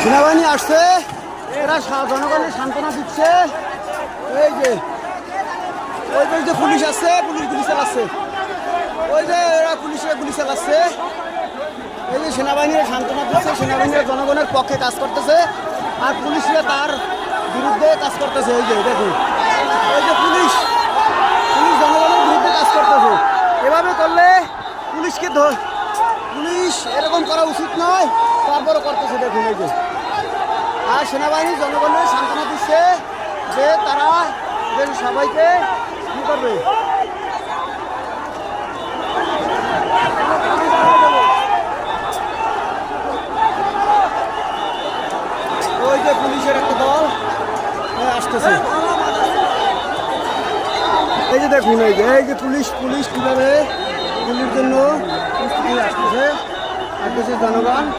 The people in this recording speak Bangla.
সেনাবাহিনী আসছে, এরা জনগণের সান্ত্বনা দিচ্ছে। এই যে ওই যে পুলিশ আসছে, পুলিশ গুলি চালাচ্ছে। ওই যে এরা গুলি চালাচ্ছে। এই যে সেনাবাহিনীরা সান্ত্বনা দিচ্ছে, সেনাবাহিনীরা জনগণের পক্ষে কাজ করতেছে, আর পুলিশরা তার বিরুদ্ধে কাজ করতেছে। এই যে দেখুন, এই যে পুলিশ জনগণের বিরুদ্ধে কাজ করতেছে। এভাবে করলে পুলিশ এরকম করা উচিত নয়, তারপরও করতেছে। দেখুন এই যে, আর সেনাবাহিনী জনগণের সান্ত্বনা দিচ্ছে যে তারা সবাইকে কি করবে। ওই যে পুলিশের একটা দল আসতেছে। এই যে দেখুন, এই যে পুলিশ কিভাবে পুলিশের জন্য আসতেছে, আর দেশের জনগণ